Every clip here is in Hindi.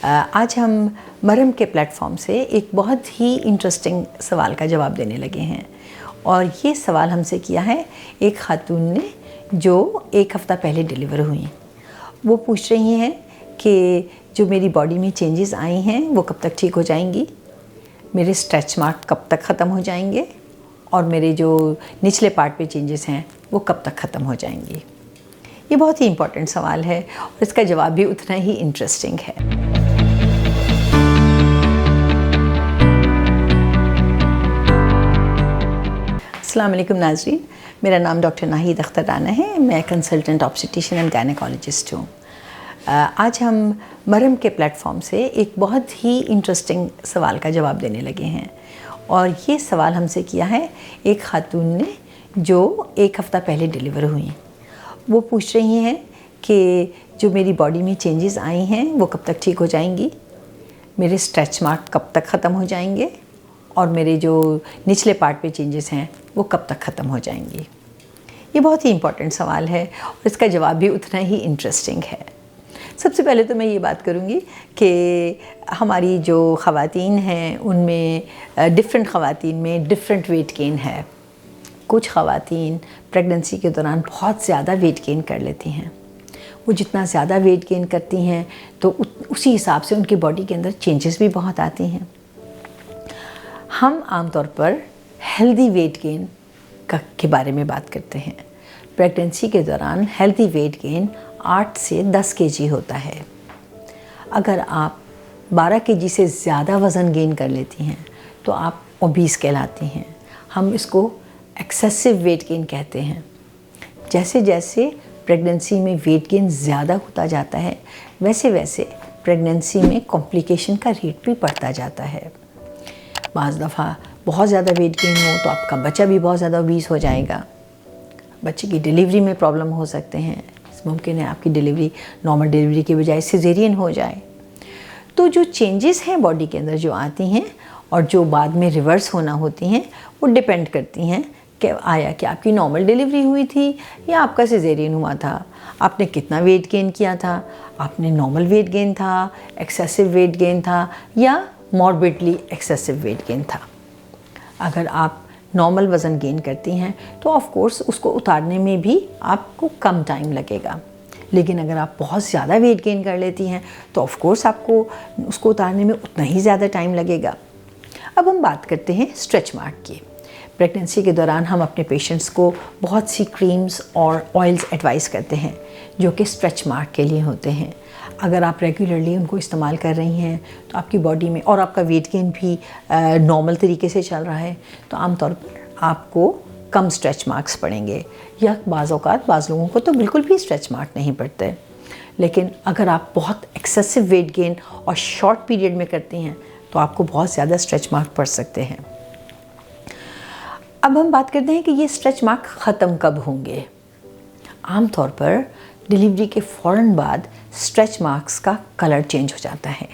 आज हम मरहम के प्लेटफॉर्म से एक बहुत ही इंटरेस्टिंग सवाल का जवाब देने लगे हैं। और ये सवाल हमसे किया है एक खातून ने जो 1 हफ़्ता पहले डिलीवर हुई। वो पूछ रही हैं कि जो मेरी बॉडी में चेंजेस आई हैं वो कब तक ठीक हो जाएंगी, मेरे स्ट्रेच मार्क कब तक ख़त्म हो जाएंगे और मेरे जो निचले पार्ट पे चेंजेस हैं वो कब तक ख़त्म हो जाएंगी। ये बहुत ही इम्पॉर्टेंट सवाल है और इसका जवाब भी उतना ही इंटरेस्टिंग है। अस्सलाम वालेकुम नाज़रीन, मेरा नाम डॉक्टर नाहिद अख्तर राना है। मैं कंसल्टेंट ऑब्स्टेट्रिशियन एंड गायनेकोलॉजिस्ट हूँ। आज हम मरहम के प्लेटफॉर्म से एक बहुत ही इंटरेस्टिंग सवाल का जवाब देने लगे हैं। और ये सवाल हमसे किया है एक खातून ने जो 1 हफ़्ता पहले डिलीवर हुई। वो पूछ रही हैं कि जो मेरी बॉडी में चेंजेस आई हैं वो कब तक ठीक हो जाएंगी, मेरे स्ट्रेच मार्क कब तक ख़त्म हो जाएंगे और मेरे जो निचले पार्ट पे चेंजेस हैं वो कब तक ख़त्म हो जाएंगी। ये बहुत ही इम्पॉर्टेंट सवाल है और इसका जवाब भी उतना ही इंटरेस्टिंग है। सबसे पहले तो मैं ये बात करूँगी कि हमारी जो ख़वातीन हैं उनमें डिफरेंट ख़वातीन में डिफरेंट वेट गेन है। कुछ ख़वातीन प्रेगनेंसी के दौरान बहुत ज़्यादा वेट गेन कर लेती हैं। वो जितना ज़्यादा वेट गेन करती हैं तो उसी हिसाब से उनकी बॉडी के अंदर चेंजेस भी बहुत आती हैं। हम आमतौर पर हेल्दी वेट गेन के बारे में बात करते हैं। प्रेगनेंसी के दौरान हेल्दी वेट गेन 8 से 10 केजी होता है। अगर आप 12 केजी से ज़्यादा वज़न गेन कर लेती हैं तो आप ओबीस कहलाती हैं। हम इसको एक्सेसिव वेट गेन कहते हैं। जैसे जैसे प्रेगनेंसी में वेट गेन ज़्यादा होता जाता है वैसे वैसे प्रेगनेंसी में कॉम्प्लिकेशन का रेट भी बढ़ता जाता है। बाज़ दफ़ा बहुत ज़्यादा वेट गेन हो तो आपका बच्चा भी बहुत ज़्यादा ओबीस हो जाएगा। बच्चे की डिलीवरी में प्रॉब्लम हो सकते हैं। मुमकिन है आपकी डिलीवरी नॉर्मल डिलीवरी के बजाय सिजेरियन हो जाए। तो जो चेंजेस हैं बॉडी के अंदर जो आती हैं और जो बाद में रिवर्स होना होती हैं वो डिपेंड करती हैं कि आया कि आपकी नॉर्मल डिलीवरी हुई थी या आपका सिजेरियन हुआ था, आपने कितना वेट गेन किया था, आपने नॉर्मल वेट गेन था, एक्सेसिव वेट गेन था या मॉर्बिडली एक्सेसिव वेट गेन था। अगर आप नॉर्मल वज़न गेन करती हैं तो ऑफ कोर्स उसको उतारने में भी आपको कम टाइम लगेगा। लेकिन अगर आप बहुत ज़्यादा वेट गेन कर लेती हैं तो ऑफ कोर्स आपको उसको उतारने में उतना ही ज़्यादा टाइम लगेगा। अब हम बात करते हैं स्ट्रेच मार्क की। प्रेगनेंसी के दौरान हम अपने पेशेंट्स को बहुत सी क्रीम्स और ऑयल्स एडवाइस करते हैं जो कि स्ट्रेच मार्क के लिए होते हैं। अगर आप रेगुलरली उनको इस्तेमाल कर रही हैं तो आपकी बॉडी में और आपका वेट गेन भी नॉर्मल तरीके से चल रहा है तो आमतौर पर आपको कम स्ट्रेच मार्क्स पड़ेंगे या बाज़ लोगों को तो बिल्कुल भी स्ट्रेच मार्क नहीं पड़ते। लेकिन अगर आप बहुत एक्सेसिव वेट गेन और शॉर्ट पीरियड में करती हैं तो आपको बहुत ज़्यादा स्ट्रेच मार्क पड़ सकते हैं। अब हम बात करते हैं कि ये स्ट्रेच मार्क ख़त्म कब होंगे। आमतौर पर डिलीवरी के फ़ौरन बाद स्ट्रेच मार्क्स का कलर चेंज हो जाता है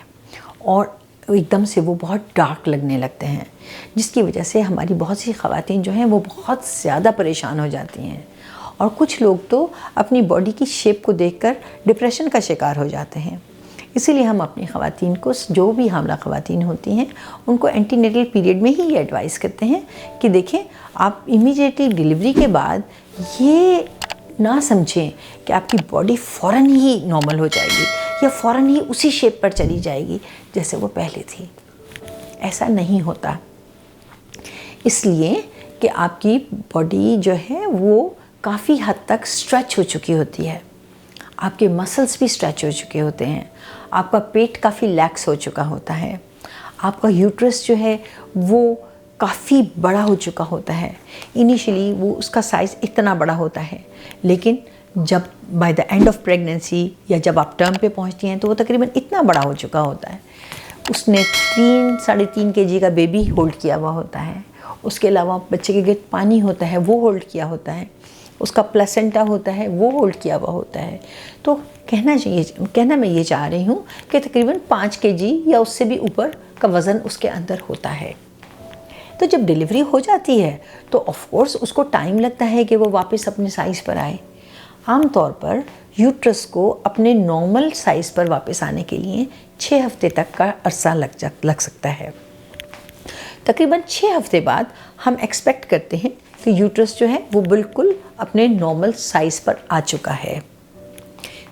और एकदम से वो बहुत डार्क लगने लगते हैं, जिसकी वजह से हमारी बहुत सी ख़वातीन जो हैं वो बहुत ज़्यादा परेशान हो जाती हैं। और कुछ लोग तो अपनी बॉडी की शेप को देखकर डिप्रेशन का शिकार हो जाते हैं। इसीलिए हम अपनी ख़वातीन को, जो भी हामला ख़वातीन होती हैं, उनको एंटीनेटल पीरियड में ही ये एडवाइस करते हैं कि देखें आप इमीडिएटली डिलीवरी के बाद ये ना समझें कि आपकी बॉडी फ़ौरन ही नॉर्मल हो जाएगी या फ़ौरन ही उसी शेप पर चली जाएगी जैसे वो पहले थी। ऐसा नहीं होता। इसलिए कि आपकी बॉडी जो है वो काफ़ी हद तक स्ट्रेच हो चुकी होती है। आपके मसल्स भी स्ट्रेच हो चुके होते हैं। आपका पेट काफ़ी लैक्स हो चुका होता है। आपका यूट्रस जो है वो काफ़ी बड़ा हो चुका होता है। इनिशियली वो उसका साइज़ इतना बड़ा होता है, लेकिन जब by the end of pregnancy या जब आप टर्म पे पहुंचती हैं तो वो तकरीबन इतना बड़ा हो चुका होता है। उसने 3-3.5 केजी का बेबी होल्ड किया हुआ होता है। उसके अलावा बच्चे के गिर्द पानी होता है वो होल्ड किया होता है। उसका प्लेसेंटा होता है वो होल्ड किया हुआ होता है। तो कहना मैं ये चाह रही हूँ कि तकरीबन 5 केजी या उससे भी ऊपर का वज़न उसके अंदर होता है। तो जब डिलीवरी हो जाती है तो ऑफ कोर्स उसको टाइम लगता है कि वो वापस अपने साइज़ पर आए। आम तौर पर यूट्रस को अपने नॉर्मल साइज़ पर वापस आने के लिए 6 हफ्ते तक का अरसा लग सकता है। तकरीबन 6 हफ्ते बाद हम एक्सपेक्ट करते हैं कि यूट्रस जो है वो बिल्कुल अपने नॉर्मल साइज़ पर आ चुका है।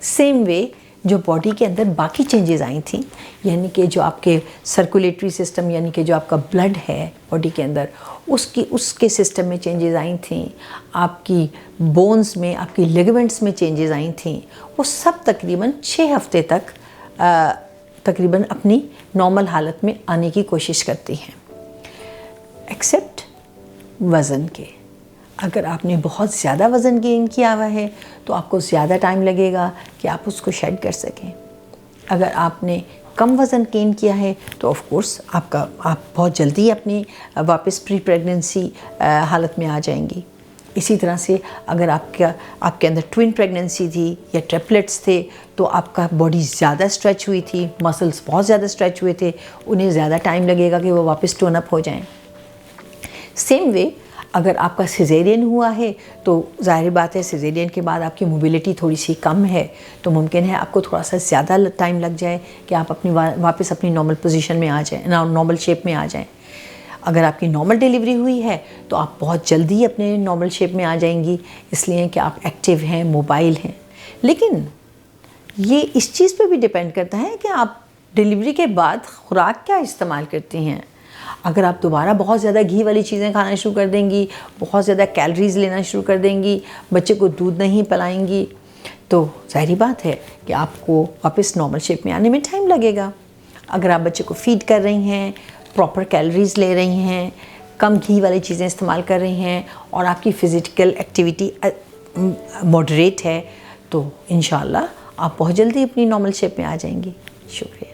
सेम वे जो बॉडी के अंदर बाकी चेंजेस आई थी, यानी कि जो आपके सर्कुलेटरी सिस्टम यानी कि जो आपका ब्लड है बॉडी के अंदर उसके सिस्टम में चेंजेस आई थी, आपकी बोन्स में, आपकी लिगामेंट्स में चेंजेस आई थी, वो सब तकरीबन 6 हफ्ते तक तकरीबन अपनी नॉर्मल हालत में आने की कोशिश करती हैं, एक्सेप्ट वज़न के। अगर आपने बहुत ज़्यादा वज़न गेन किया हुआ है तो आपको ज़्यादा टाइम लगेगा कि आप उसको शेड कर सकें। अगर आपने कम वज़न गेन किया है तो ऑफ कोर्स आप बहुत जल्दी अपनी वापस प्री प्रेगनेंसी हालत में आ जाएंगी। इसी तरह से अगर आपके अंदर ट्विन प्रेगनेंसी थी या ट्रिपलेट्स थे तो आपका बॉडी ज़्यादा स्ट्रेच हुई थी, मसल्स बहुत ज़्यादा स्ट्रेच हुए थे, उन्हें ज़्यादा टाइम लगेगा कि वो वापस टोन अप हो जाएं। सेम वे अगर आपका सिजेरियन हुआ है तो ज़ाहिर बात है सिजेरियन के बाद आपकी मोबिलिटी थोड़ी सी कम है, तो मुमकिन है आपको थोड़ा सा ज़्यादा टाइम लग जाए कि आप अपनी वापस अपनी नॉर्मल पोजीशन में आ जाएं, नॉर्मल शेप में आ जाएं। अगर आपकी नॉर्मल डिलीवरी हुई है तो आप बहुत जल्दी अपने नॉर्मल शेप में आ जाएंगी, इसलिए कि आप एक्टिव हैं, मोबाइल हैं। लेकिन ये इस चीज़ पे भी डिपेंड करता है कि आप डिलीवरी के बाद खुराक क्या इस्तेमाल करती हैं। अगर आप दोबारा बहुत ज़्यादा घी वाली चीज़ें खाना शुरू कर देंगी, बहुत ज़्यादा कैलोरीज़ लेना शुरू कर देंगी, बच्चे को दूध नहीं पिलाएंगी, तो ज़ाहिर बात है कि आपको वापस नॉर्मल शेप में आने में टाइम लगेगा। अगर आप बच्चे को फीड कर रही हैं, प्रॉपर कैलोरीज़ ले रही हैं, कम घी वाली चीज़ें इस्तेमाल कर रही हैं और आपकी फ़िज़िकल एक्टिविटी मॉडरेट है तो इंशाल्लाह आप बहुत जल्दी अपनी नॉर्मल शेप में आ जाएंगी। शुक्रिया।